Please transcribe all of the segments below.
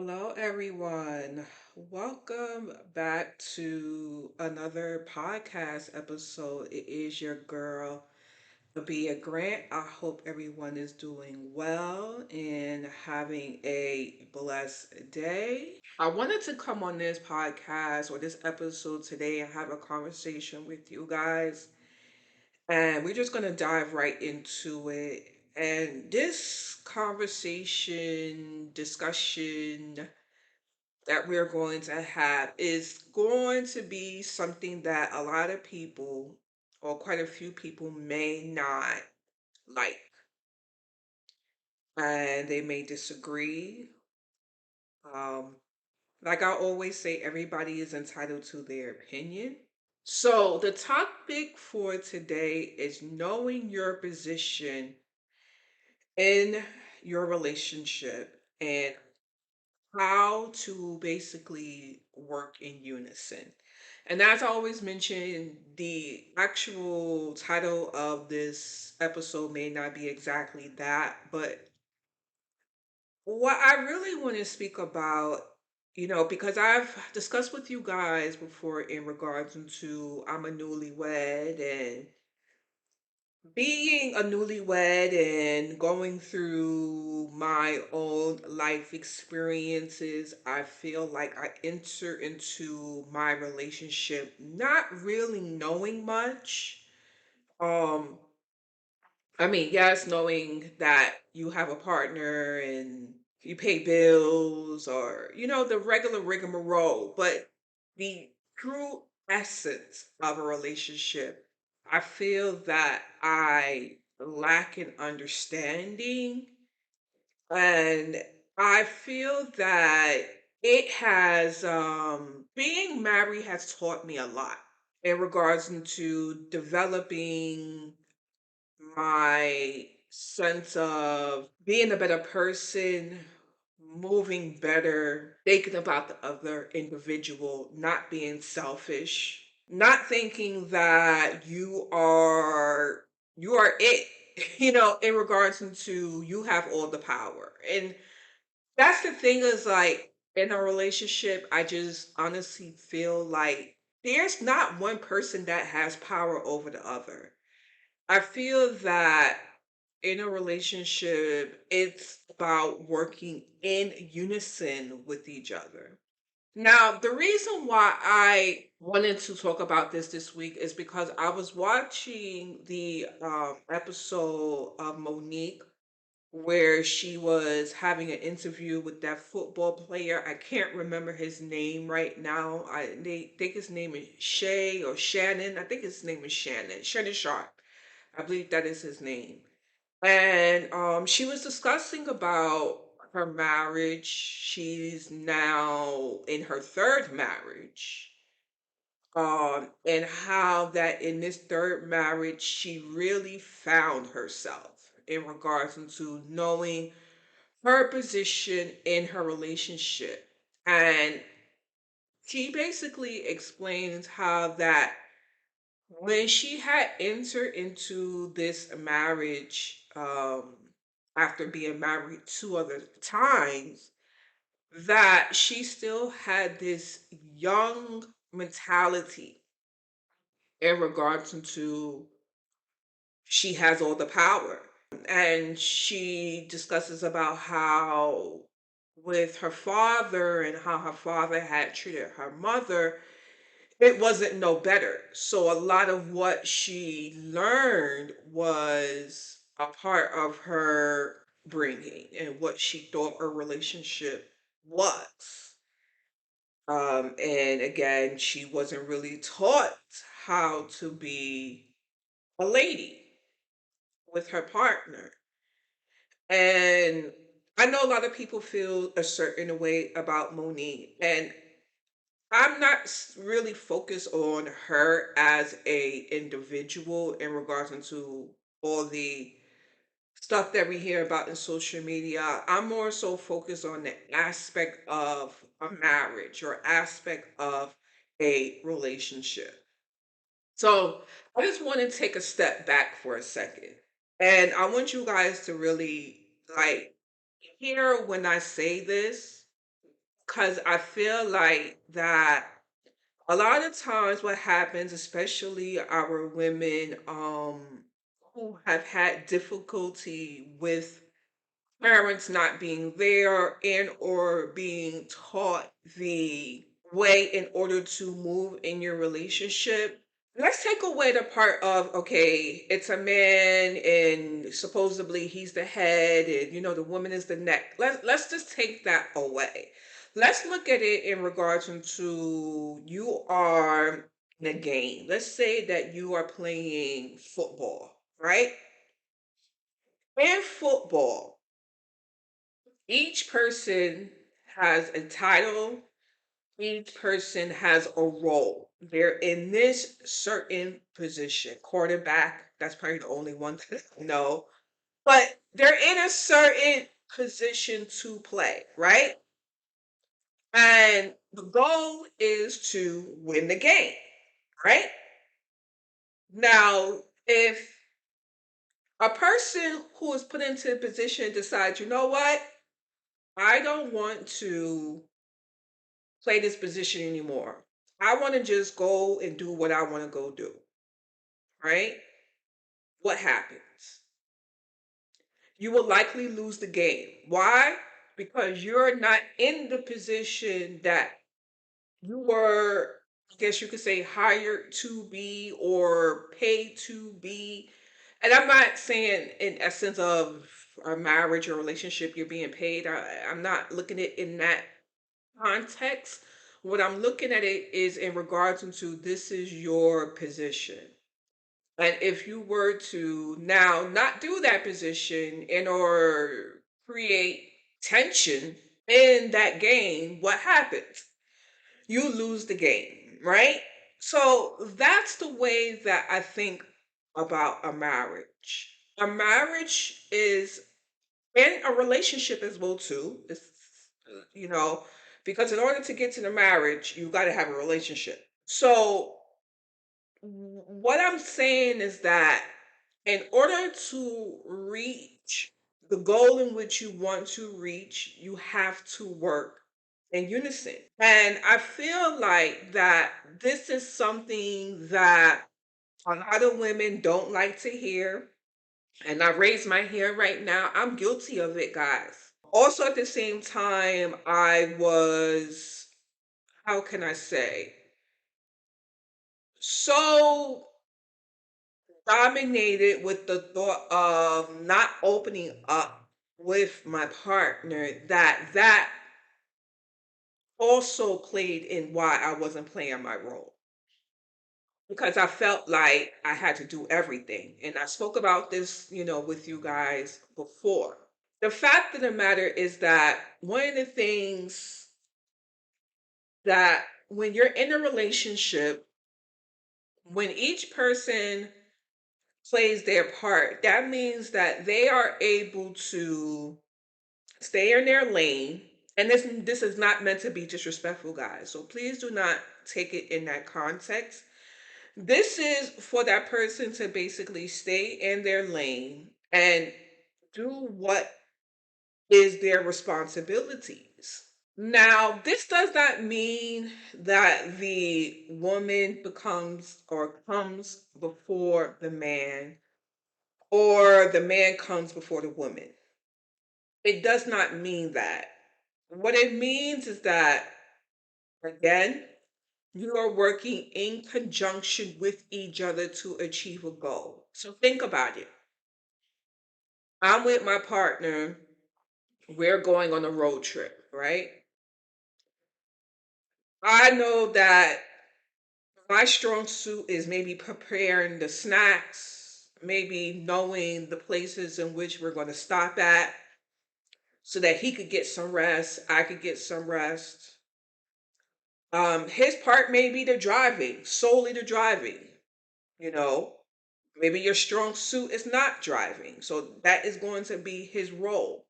Hello, everyone. Welcome back to another podcast episode. It is your girl, Abia Grant. I hope everyone is doing well and having a blessed day. I wanted to come on this podcast or this episode today and have a conversation with you guys. And we're just going to dive right into it. And this conversation, discussion, that we're going to have is going to be something that a lot of people or quite a few people may not like, and they may disagree. um like I always say, everybody is entitled to their opinion. So the topic for today is knowing your position in your relationship and how to basically work in unison. And as I always mention, the actual title of this episode may not be exactly that, but what I really want to speak about, because I've discussed with you guys before in regards to I'm a newlywed and being a newlywed and going through my own life experiences, I feel like I enter into my relationship not really knowing much. Um, I mean, yes, knowing that you have a partner and you pay bills or, the regular rigmarole, but the true essence of a relationship, I feel that I lack in understanding. And I feel that being married has taught me a lot in regards to developing my sense of being a better person, moving better, thinking about the other individual, not being selfish, not thinking that you are it, in regards to you have all the power. And that's the thing is like in a relationship, I just honestly feel like there's not one person that has power over the other. I feel that in a relationship, it's about working in unison with each other. Now, the reason why I wanted to talk about this week is because I was watching the episode of Monique where she was having an interview with that football player. I can't remember his name right now. They think his name is Shay or Shannon. I think his name is Shannon. Shannon Sharp. I believe that is his name. And she was discussing about her marriage. She's now in her third marriage. And how that in this third marriage, she really found herself in regards to knowing her position in her relationship. And she basically explains how that when she had entered into this marriage, after being married two other times, that she still had this young mentality in regards to she has all the power. And she discusses about how with her father and how her father had treated her mother, it wasn't no better. So a lot of what she learned was a part of her bringing and what she thought a relationship was. And again, she wasn't really taught how to be a lady with her partner. And I know a lot of people feel a certain way about Monique, and I'm not really focused on her as a individual in regards to all the stuff that we hear about in social media. I'm more so focused on the aspect of a marriage or aspect of a relationship. So I just want to take a step back for a second. And I want you guys to really like hear when I say this. because I feel like that a lot of times what happens, especially our women who have had difficulty with parents not being there and or being taught the way in order to move in your relationship. Let's take away the part of, okay, it's a man and supposedly he's the head and the woman is the neck. Let's just take that away. Let's look at it in regards to you are in a game. Let's say that you are playing football, right? In football, each person has a title, each person has a role. They're in this certain position. Quarterback, that's probably the only one that I know. But they're in a certain position to play, right? And the goal is to win the game, right? Now, if a person who is put into a position decides, you know what, I don't want to play this position anymore. I want to just go and do what I want to go do, right? What happens? You will likely lose the game. Why? Because you're not in the position that you were, I guess you could say, hired to be or paid to be. And I'm not saying in essence of a marriage or relationship you're being paid. I'm not looking at it in that context. What I'm looking at it is in regards to this is your position. And if you were to now not do that position and or create tension in that game, what happens? You lose the game, right? So that's the way that I think about a marriage. A marriage is and a relationship as well too. It's, you know, because in order to get to the marriage, you got to have a relationship. So what I'm saying is that in order to reach the goal in which you want to reach, you have to work in unison. And I feel like that this is something that a lot of women don't like to hear. And I raise my hand right now. I'm guilty of it, guys. Also, at the same time, I was, how can I say, so dominated with the thought of not opening up with my partner that also played in why I wasn't playing my role because I felt like I had to do everything. And I spoke about this, with you guys before. The fact of the matter is that one of the things that when you're in a relationship, when each person plays their part, that means that they are able to stay in their lane. And this is not meant to be disrespectful, guys. So please do not take it in that context. This is for that person to basically stay in their lane and do what is their responsibilities. Now, this does not mean that the woman becomes or comes before the man or the man comes before the woman. It does not mean that. What it means is that, again, you are working in conjunction with each other to achieve a goal. So think about it. I'm with my partner, we're going on a road trip, right? I know that my strong suit is maybe preparing the snacks, maybe knowing the places in which we're going to stop at so that he could get some rest, I could get some rest. His part may be the driving, solely the driving, you know. Maybe your strong suit is not driving, so that is going to be his role.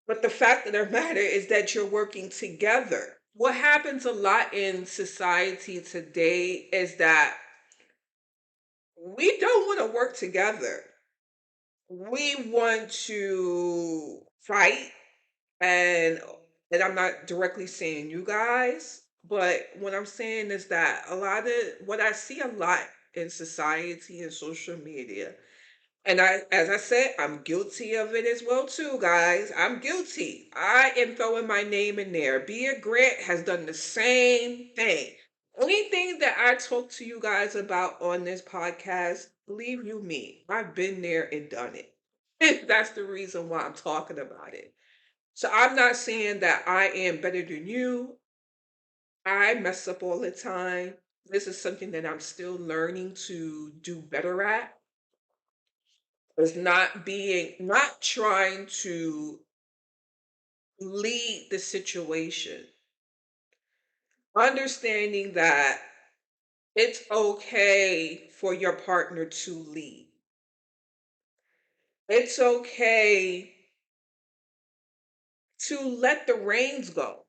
But the fact of the matter is that you're working together. What happens a lot in society today is that we don't want to work together. We want to fight and and I'm not directly saying you guys, but what I'm saying is that a lot of what I see a lot in society and social media, and as I said, I'm guilty of it as well too, guys. I'm guilty. I am throwing my name in there. Bea Grant has done the same thing. Anything that I talk to you guys about on this podcast, believe you me, I've been there and done it. That's the reason why I'm talking about it. So I'm not saying that I am better than you. I mess up all the time. This is something that I'm still learning to do better at. Is not trying to lead the situation. Understanding that it's okay for your partner to lead. It's okay to let the reins go.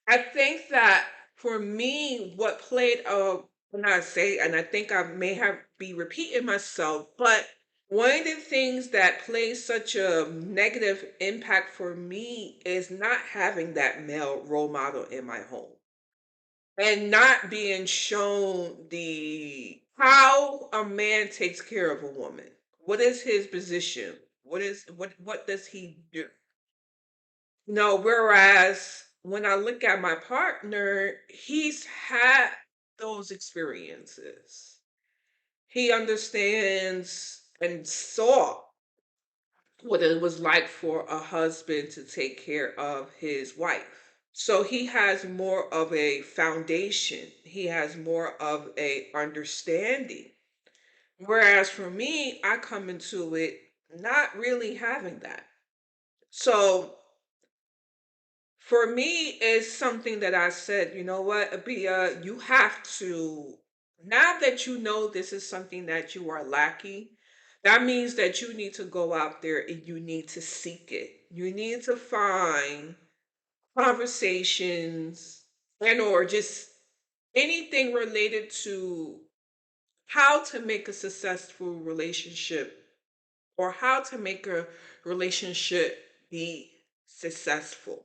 I think that for me, what played a when I say, and I think I may have be repeating myself, but one of the things that plays such a negative impact for me is not having that male role model in my home and not being shown the how a man takes care of a woman. What is his position? What does he do? No, whereas when I look at my partner, he's had those experiences. He understands and saw what it was like for a husband to take care of his wife. So he has more of a foundation. He has more of a understanding. Whereas for me, I come into it not really having that. So for me, it's something that I said, you know what, Abia, you have to, now that you know this is something that you are lacking, that means that you need to go out there and you need to seek it. You need to find conversations and or just anything related to how to make a successful relationship or how to make a relationship be successful.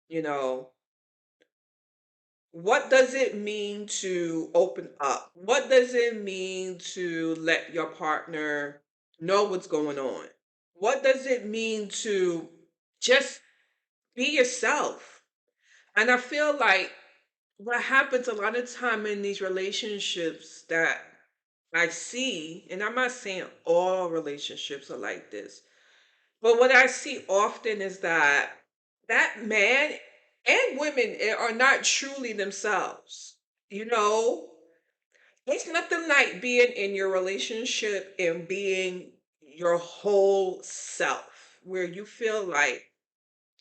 You know, what does it mean to open up? What does it mean to let your partner know what's going on? What does it mean to just be yourself? And I feel like what happens a lot of time in these relationships that I see, and I'm not saying all relationships are like this, but what I see often is that that man and women are not truly themselves. You know, it's nothing like being in your relationship and being your whole self, where you feel like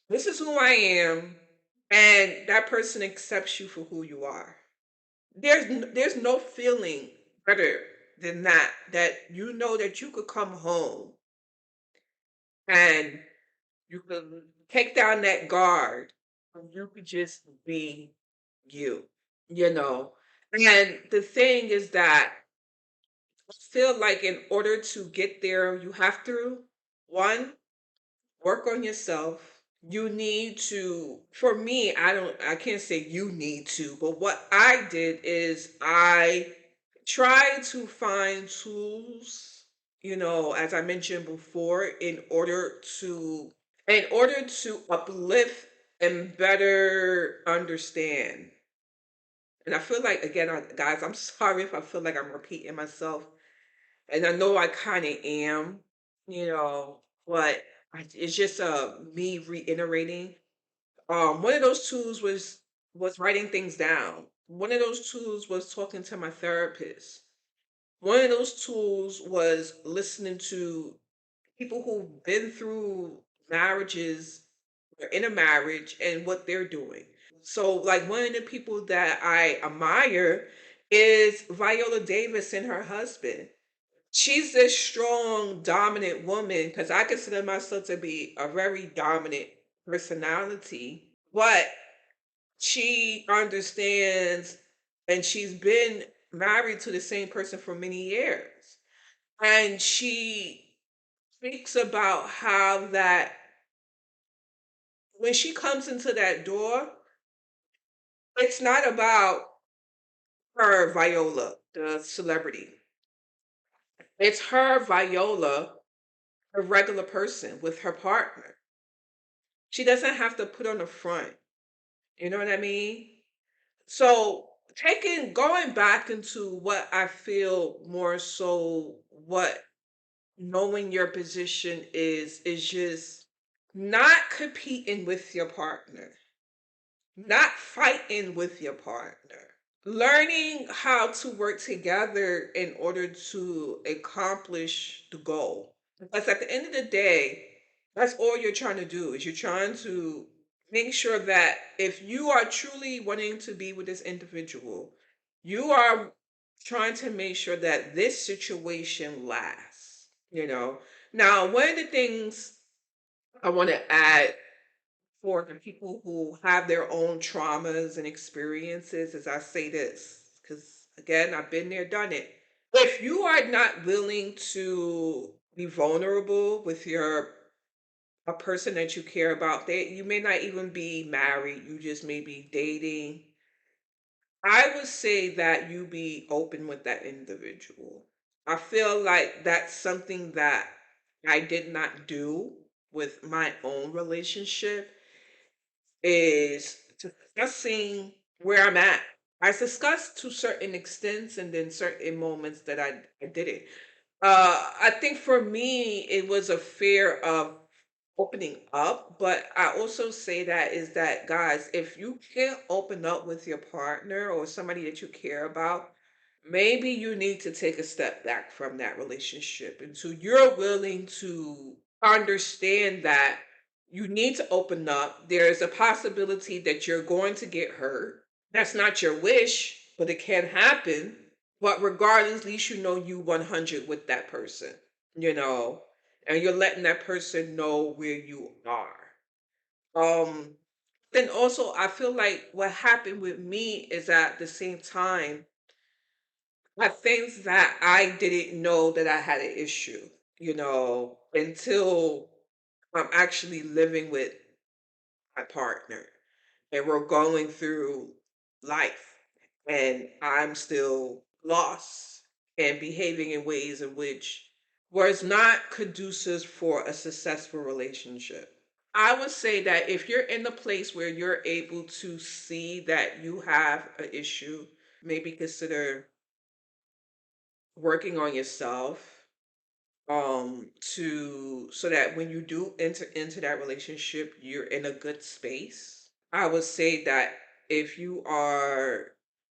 this is who I am, and that person accepts you for who you are. There's no feeling better than that. That you know that you could come home and you could take down that guard and you could just be you, you know. And the thing is that I feel like in order to get there, you have to, one, work on yourself. You need to, for me, I can't say you need to, but what I did is I tried to find tools, as I mentioned before, in order to uplift and better understand. And I feel like, again, guys, I'm sorry if I feel like I'm repeating myself. And I know I kind of am, but it's just me reiterating. One of those tools was writing things down. One of those tools was talking to my therapist. One of those tools was listening to people who've been through marriages, or in a marriage, and what they're doing. So, like, one of the people that I admire is Viola Davis and her husband. She's this strong, dominant woman because I consider myself to be a very dominant personality. But she understands and she's been married to the same person for many years. And she speaks about how that when she comes into that door, it's not about her Viola, the celebrity. It's her Viola, a regular person with her partner. She doesn't have to put on the front. You know what I mean? So taking going back into what I feel more so what knowing your position is just not competing with your partner, not fighting with your partner, learning how to work together in order to accomplish the goal. Because at the end of the day, that's all you're trying to do is you're trying to make sure that if you are truly wanting to be with this individual, you are trying to make sure that this situation lasts, you know. Now, one of the things I want to add for the people who have their own traumas and experiences is I say this because again, I've been there, done it. If you are not willing to be vulnerable with your a person that you care about, they you may not even be married, you just may be dating. I would say that you be open with that individual. I feel like that's something that I did not do with my own relationship is discussing where I'm at. I discussed to certain extents and then certain moments that I didn't. I think for me, it was a fear of opening up, but I also say that is that, guys, if you can't open up with your partner or somebody that you care about, maybe you need to take a step back from that relationship until you're willing to understand that you need to open up. There's a possibility that you're going to get hurt. That's not your wish, but it can happen. But regardless, at least you know you 100 with that person, you know, and you're letting that person know where you are. Um, then also, I feel like what happened with me is at the same time, I think that I didn't know that I had an issue, you know, until I'm actually living with my partner and we're going through life and I'm still lost and behaving in ways in which was not conducive for a successful relationship. I would say that if you're in the place where you're able to see that you have an issue, maybe consider working on yourself to so that when you do enter into that relationship you're in a good space. I would say that if you are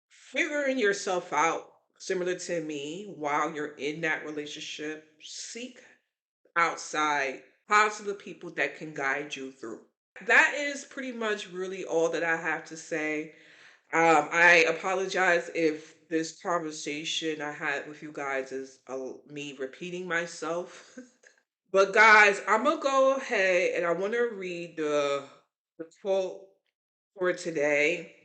figuring yourself out similar to me while you're in that relationship, seek outside positive people that can guide you through. That is pretty much really all that I have to say. I apologize if this conversation I had with you guys is me repeating myself. But guys, I'm gonna go ahead and I want to read the quote for today.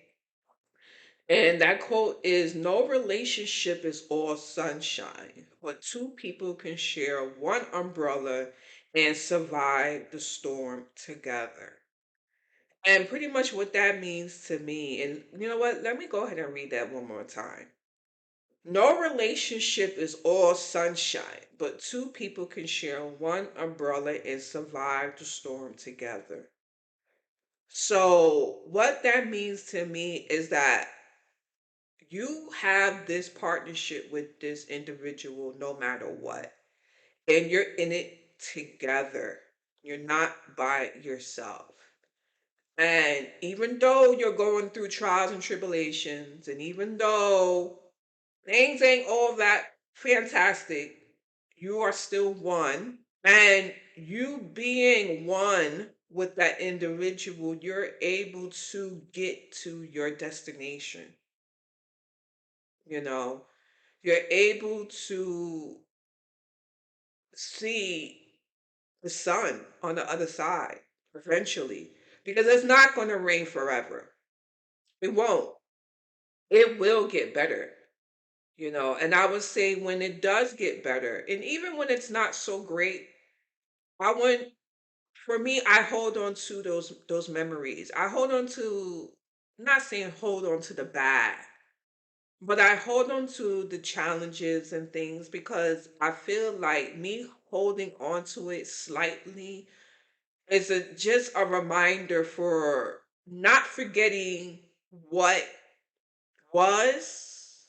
And that quote is: "No relationship is all sunshine, but two people can share one umbrella and survive the storm together." And pretty much what that means to me, and you know what? Let me go ahead and read that one more time. No relationship is all sunshine, but two people can share one umbrella and survive the storm together. So, what that means to me is that you have this partnership with this individual no matter what, and you're in it together. You're not by yourself. And even though you're going through trials and tribulations, and even though things ain't all that fantastic, you are still one. And you being one with that individual, you're able to get to your destination. You know, you're able to see the sun on the other side eventually because it's not going to rain forever. It won't. It will get better, you know. And I would say when it does get better, and even when it's not so great, I wouldn't For me, I hold on to those memories. I hold on to, not saying hold on to the bad, but I hold on to the challenges and things because I feel like me holding on to it slightly is just a reminder for not forgetting what was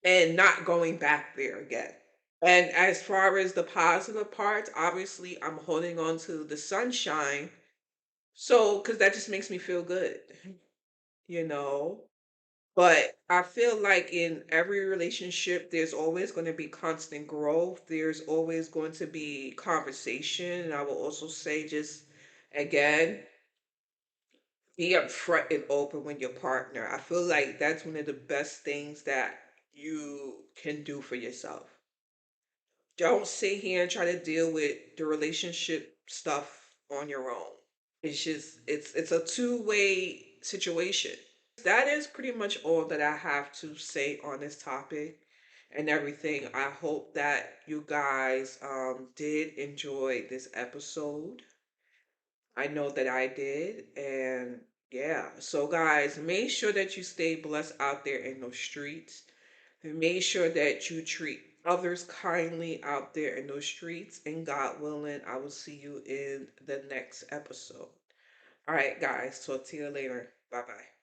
and not going back there again. And as far as the positive parts, obviously I'm holding on to the sunshine. So, because that just makes me feel good, you know? But I feel like in every relationship, there's always going to be constant growth. There's always going to be conversation. And I will also say, just again, be upfront and open with your partner. I feel like that's one of the best things that you can do for yourself. Don't sit here and try to deal with the relationship stuff on your own. It's a two-way situation. That is pretty much all that I have to say on this topic and everything. I hope that you guys did enjoy this episode. I know that I did. And yeah, so guys, make sure that you stay blessed out there in those streets. And make sure that you treat others kindly out there in those streets. And God willing, I will see you in the next episode. All right, guys, talk to you later. Bye bye.